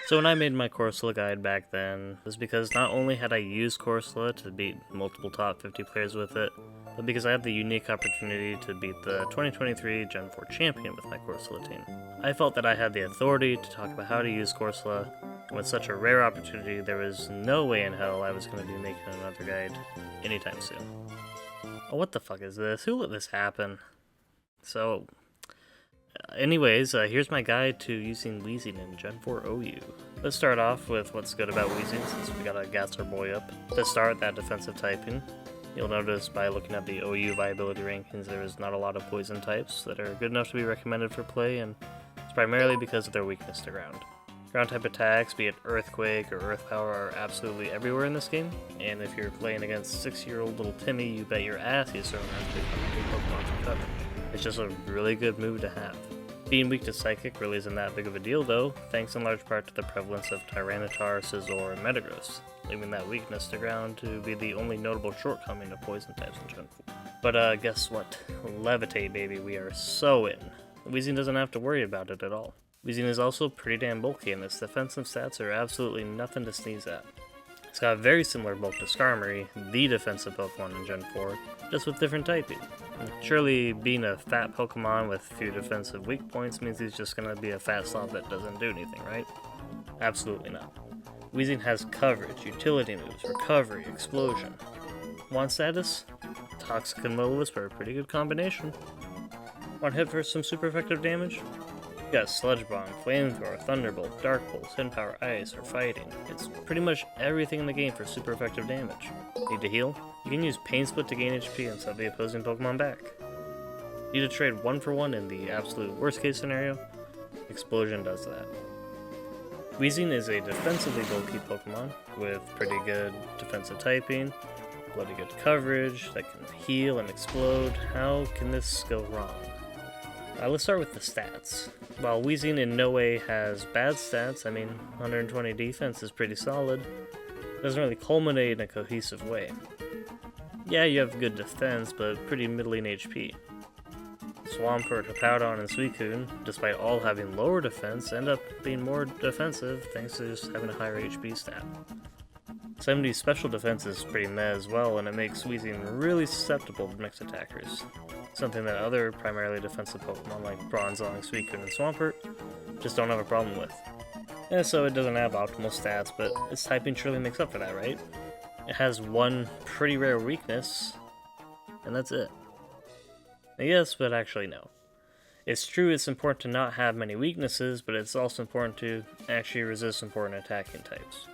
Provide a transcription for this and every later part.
So when I made my Corsola guide back then, it was because not only had I used Corsola to beat multiple top 50 players with it, but because I had the unique opportunity to beat the 2023 Gen 4 champion with my Corsola team. I felt that I had the authority to talk about how to use Corsola, and with such a rare opportunity, there was no way in hell I was going to be making another guide anytime soon. Oh, what the fuck is this? Who let this happen? So, anyways, here's my guide to using Weezing in Gen 4 OU. Let's start off with what's good about Weezing, since we gotta gas our boy up. To start, that defensive typing. You'll notice by looking at the OU viability rankings, there is not a lot of poison types that are good enough to be recommended for play, and it's primarily because of their weakness to ground. Ground type attacks, be it Earthquake or Earth Power, are absolutely everywhere in this game, and if you're playing against 6-year-old little Timmy, you bet your ass he's throwing around big Pokemon for coverage. It's just a really good move to have. Being weak to Psychic really isn't that big of a deal though, thanks in large part to the prevalence of Tyranitar, Scizor, and Metagross, leaving that weakness to ground to be the only notable shortcoming of poison types in Gen 4. But guess what? Levitate, baby, we are so in. Weezing doesn't have to worry about it at all. Weezing is also pretty damn bulky, and its defensive stats are absolutely nothing to sneeze at. It's got a very similar bulk to Skarmory, the defensive Pokemon in Gen 4, just with different typing. And surely being a fat Pokemon with few defensive weak points means he's just gonna be a fat slob that doesn't do anything, right? Absolutely not. Weezing has coverage, utility moves, recovery, explosion. Want status? Toxic and Will-O-Wisp are a pretty good combination. Want hit for some super effective damage? You got Sludge Bomb, Flamethrower, Thunderbolt, Dark Pulse, Hidden Power Ice, or Fighting. It's pretty much everything in the game for super effective damage. Need to heal? You can use Pain Split to gain HP and set the opposing Pokemon back. Need to trade 1-for-1 in the absolute worst case scenario? Explosion does that. Weezing is a defensively bulky Pokemon with pretty good defensive typing, bloody good coverage, that can heal and explode. How can this go wrong? Let's start with the stats. While Weezing in no way has bad stats, 120 defense is pretty solid, it doesn't really culminate in a cohesive way. Yeah, you have good defense, but pretty middling HP. Swampert, Hippowdon, and Suicune, despite all having lower defense, end up being more defensive thanks to just having a higher HP stat. 70 special defense is pretty meh as well, and it makes Weezing really susceptible to mixed attackers. Something that other primarily defensive Pokemon like Bronzong, Suicune, and Swampert just don't have a problem with. And so it doesn't have optimal stats, but its typing surely makes up for that, right? It has one pretty rare weakness, and that's it. Yes, but actually no. It's true it's important to not have many weaknesses, but it's also important to actually resist important attacking types.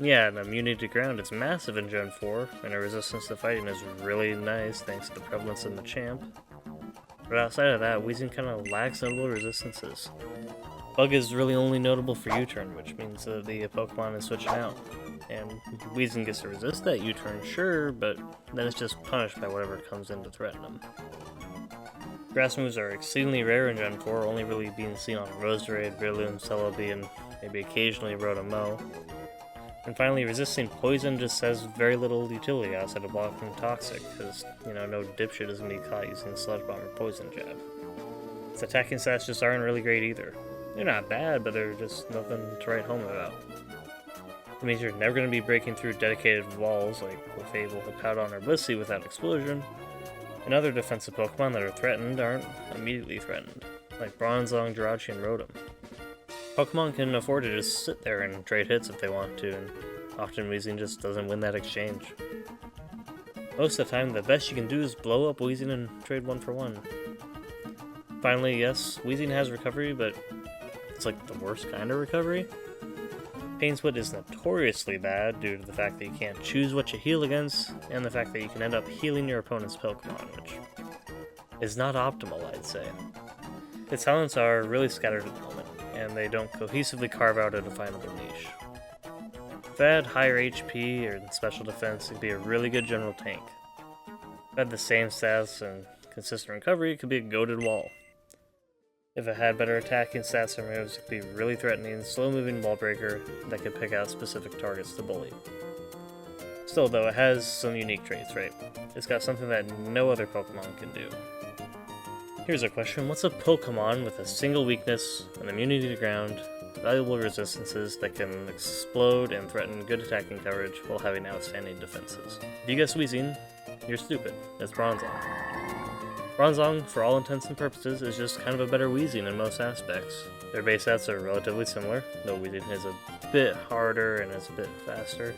Yeah, and immunity to ground is massive in Gen 4, and a resistance to fighting is really nice thanks to the prevalence of Machamp. But outside of that, Weezing kinda lacks notable resistances. Bug is really only notable for U-turn, which means that the Pokemon is switching out. And Weezing gets to resist that U-turn, sure, but then it's just punished by whatever comes in to threaten them. Grass moves are exceedingly rare in Gen 4, only really being seen on Roserade, Rillaboom, Celebi, and maybe occasionally Rotom-O. And finally, resisting poison just has very little utility outside of blocking toxic, because, no dipshit is going to be caught using Sludge Bomb or Poison Jab. Its attacking stats just aren't really great either. They're not bad, but they're just nothing to write home about. It means you're never going to be breaking through dedicated walls like Clefable, Hippowdon, or Blissey without explosion, and other defensive Pokemon that are threatened aren't immediately threatened, like Bronzong, Jirachi, and Rotom. Pokemon can afford to just sit there and trade hits if they want to, and often Weezing just doesn't win that exchange. Most of the time, the best you can do is blow up Weezing and trade 1-for-1. Finally, yes, Weezing has recovery, but it's like the worst kind of recovery. Pain Split is notoriously bad due to the fact that you can't choose what you heal against, and the fact that you can end up healing your opponent's Pokemon, which is not optimal, I'd say. Its talents are really scattered at the moment, and they don't cohesively carve out a definable niche. If it had higher HP or special defense, it could be a really good general tank. If it had the same stats and consistent recovery, it could be a goated wall. If it had better attacking stats and moves, it could be really threatening, slow-moving wall breaker that could pick out specific targets to bully. Still though, it has some unique traits, right? It's got something that no other Pokemon can do. Here's a question, what's a Pokemon with a single weakness, an immunity to ground, valuable resistances that can explode and threaten good attacking coverage while having outstanding defenses. If you guess Weezing, you're stupid. It's Bronzong. Bronzong, for all intents and purposes, is just kind of a better Weezing in most aspects. Their base stats are relatively similar, though Weezing is a bit harder and is a bit faster.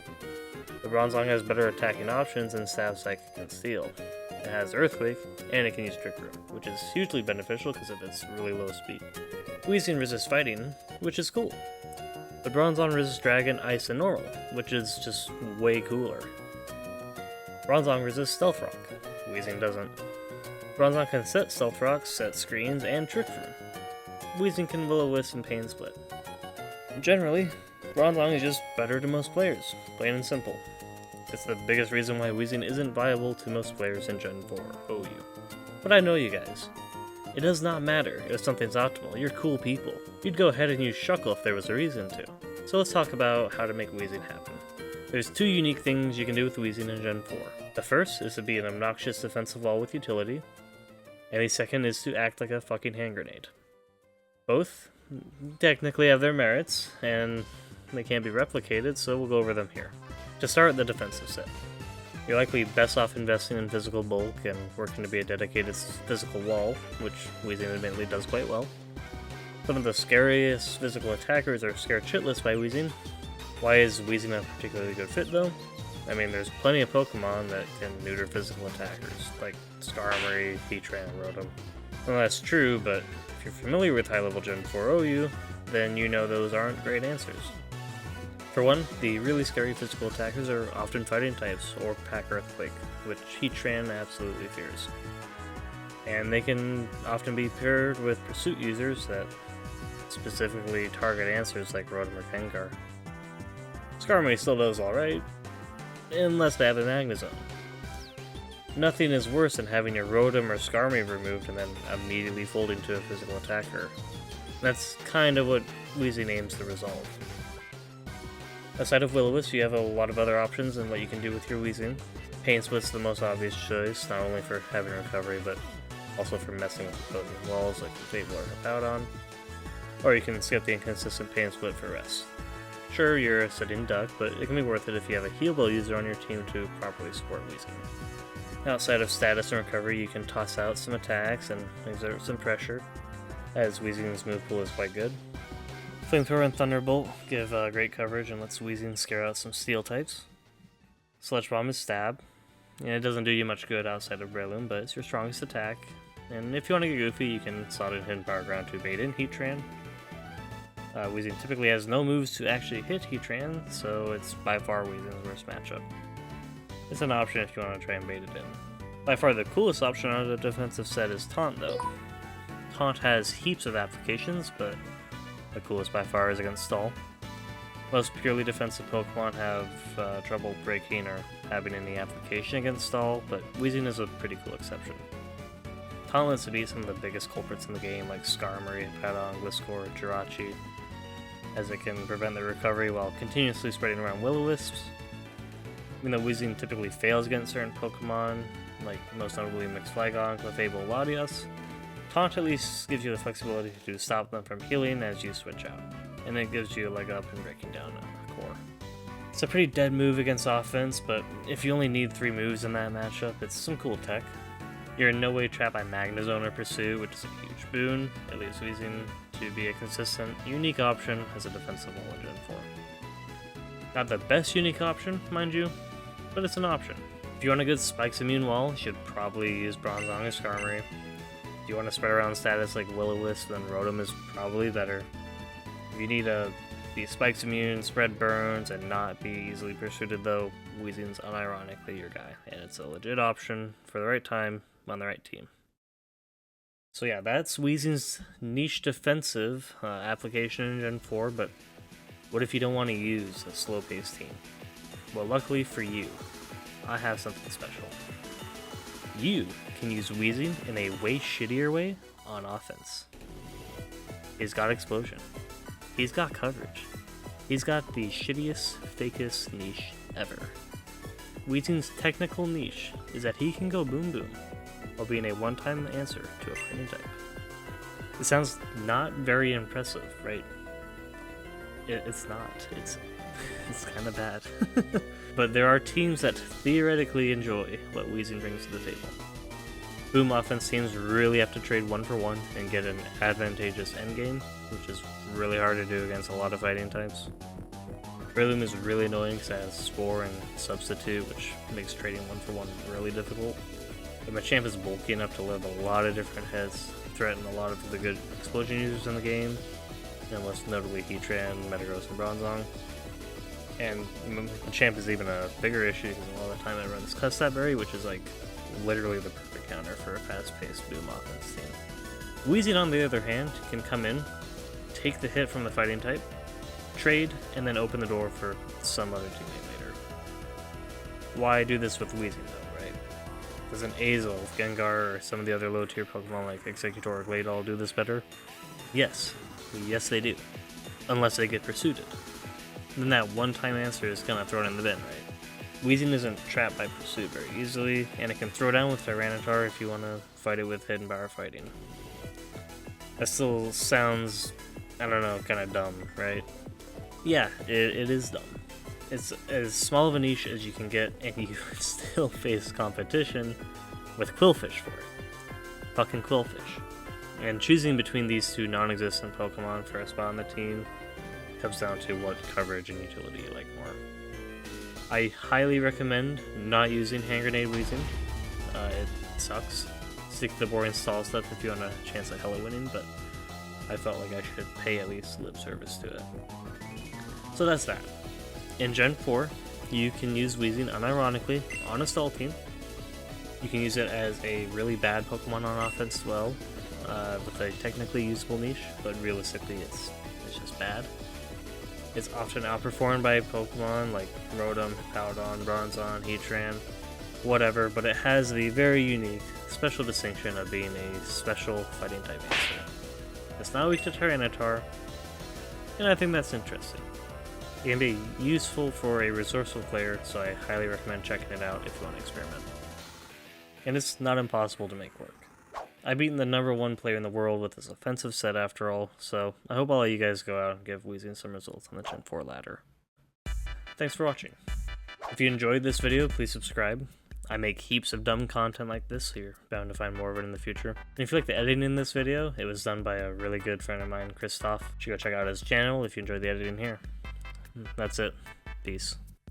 The Bronzong has better attacking options and stab Psychic and Steel. It has Earthquake, and it can use Trick Room, which is hugely beneficial because of its really low speed. Weezing resists Fighting, which is cool. But Bronzong resists Dragon, Ice, and Normal, which is just way cooler. Bronzong resists Stealth Rock. Weezing doesn't. Bronzong can set Stealth Rocks, set Screens, and Trick Room. Weezing can Will-O-Wisp and Pain Split. Generally, Bronzong is just better to most players, plain and simple. It's the biggest reason why Weezing isn't viable to most players in Gen 4 OU. But I know you guys. It does not matter if something's optimal, you're cool people. You'd go ahead and use Shuckle if there was a reason to. So let's talk about how to make Weezing happen. There's two unique things you can do with Weezing in Gen 4. The first is to be an obnoxious defensive wall with utility, and the second is to act like a fucking hand grenade. Both technically have their merits, and they can't be replicated, so we'll go over them here. To start, the defensive set. You're likely best off investing in physical bulk and working to be a dedicated physical wall, which Weezing admittedly does quite well. Some of the scariest physical attackers are scared shitless by Weezing. Why is Weezing a particularly good fit though? I mean, there's plenty of Pokemon that can neuter physical attackers, like Skarmory, Heatran, Rotom. Well, that's true, but if you're familiar with high-level Gen 4 OU, then you know those aren't great answers. For one, the really scary physical attackers are often fighting types, or Pack Earthquake, which Heatran absolutely fears. And they can often be paired with Pursuit users that specifically target answers like Rotom or Gengar. Skarmory still does alright, unless they have a Magnezone. Nothing is worse than having your Rotom or Skarmory removed and then immediately folding to a physical attacker. That's kind of what Weezing aims to resolve. Aside of Will-O-Wisp, you have a lot of other options in what you can do with your Weezing. Pain Split's the most obvious choice, not only for having recovery, but also for messing with opposing walls like Fable or Hippowdon. Or you can skip the inconsistent Pain Split for rest. Sure, you're a sitting duck, but it can be worth it if you have a Heal Bell user on your team to properly support Weezing. Outside of status and recovery, you can toss out some attacks and exert some pressure, as Weezing's move pool is quite good. Flamethrower and Thunderbolt give great coverage and lets Weezing scare out some Steel types. Sludge Bomb is Stab, and it doesn't do you much good outside of Breloom, but it's your strongest attack. And if you want to get goofy, you can slot in Hidden Power Ground to bait in Heatran. Weezing typically has no moves to actually hit Heatran, so it's by far Weezing's worst matchup. It's an option if you want to try and bait it in. By far the coolest option on the defensive set is Taunt though. Taunt has heaps of applications, but the coolest by far is against Stall. Most purely defensive Pokemon have trouble breaking or having any application against Stall, but Weezing is a pretty cool exception. Taunt lets to beat some of the biggest culprits in the game like Skarmory, Hippowdon, Gliscor, Jirachi, as it can prevent their recovery while continuously spreading around Will-O-Wisps. Even though Weezing typically fails against certain Pokemon, like most notably Mixed Flygon, Clefable, Latias, Taunt at least gives you the flexibility to stop them from healing as you switch out, and it gives you a leg up in breaking down a core. It's a pretty dead move against offense, but if you only need 3 moves in that matchup, it's some cool tech. You're in no way trapped by Magnezone or Pursuit, which is a huge boon. It leaves Weezing to be a consistent, unique option as a defensive wall in Gen 4. Not the best unique option, mind you, but it's an option. If you want a good Spikes immune wall, you should probably use Bronzong or Skarmory. If you want to spread around status like Will-O-Wisp, then Rotom is probably better. If you need to be Spikes immune, spread burns, and not be easily pursued though, Weezing's unironically your guy, and it's a legit option for the right time on the right team. So yeah, that's Weezing's niche defensive application in Gen 4, but what if you don't want to use a slow-paced team? Well, luckily for you, I have something special. You can use Weezing in a way shittier way on offense. He's got Explosion. He's got coverage. He's got the shittiest, fakest niche ever. Weezing's technical niche is that he can go Boom Boom while being a one-time answer to a fighting type. It sounds not very impressive, right? It's not. It's kind of bad. But there are teams that theoretically enjoy what Weezing brings to the table. Boom offense teams really have to trade 1-for-1 and get an advantageous endgame, which is really hard to do against a lot of fighting types. Breloom is really annoying because it has Spore and Substitute, which makes trading 1-for-1 really difficult. But Machamp is bulky enough to live a lot of different hits, threaten a lot of the good explosion users in the game, and most notably Heatran, Metagross, and Bronzong. And Machamp is even a bigger issue because a lot of the time it runs Custap Berry, which is like literally the perfect counter for a fast-paced Boom offense team. Weezing, on the other hand, can come in, take the hit from the fighting type, trade, and then open the door for some other teammate later. Why do this with Weezing though, right? Does an Azel, Gengar, or some of the other low-tier Pokemon like Exeggutor or Gladol do this better? Yes. Yes they do. Unless they get pursued. Then that one-time answer is kind of thrown in the bin, right? Weezing isn't trapped by pursuit very easily, and it can throw down with Tyranitar if you want to fight it with hidden power fighting. That still sounds, I don't know, kind of dumb, right? Yeah, it is dumb. It's as small of a niche as you can get, and you still face competition with Quillfish for it. Fucking Quillfish. And choosing between these two non-existent Pokemon for a spot on the team comes down to what coverage and utility you like more. I highly recommend not using Hand Grenade Weezing. It sucks. Stick to the boring stall stuff if you want a chance at hella winning, but I felt like I should pay at least lip service to it. So that's that. In Gen 4, you can use Weezing unironically on a stall team. You can use it as a really bad Pokemon on offense as well, with a technically usable niche, but realistically it's just bad. It's often outperformed by Pokemon like Rotom, Hippowdon, Bronzong, Heatran, whatever, but it has the very unique, special distinction of being a special fighting type answer. It's not weak to Tyranitar, and I think that's interesting. It can be useful for a resourceful player, so I highly recommend checking it out if you want to experiment. And it's not impossible to make work. I've beaten the #1 player in the world with this offensive set after all, so I hope all of you guys go out and give Weezing some results on the Gen 4 ladder. Thanks for watching. If you enjoyed this video, please subscribe. I make heaps of dumb content like this, so you're bound to find more of it in the future. And if you like the editing in this video, it was done by a really good friend of mine, Christoph. You should go check out his channel if you enjoyed the editing here. That's it. Peace.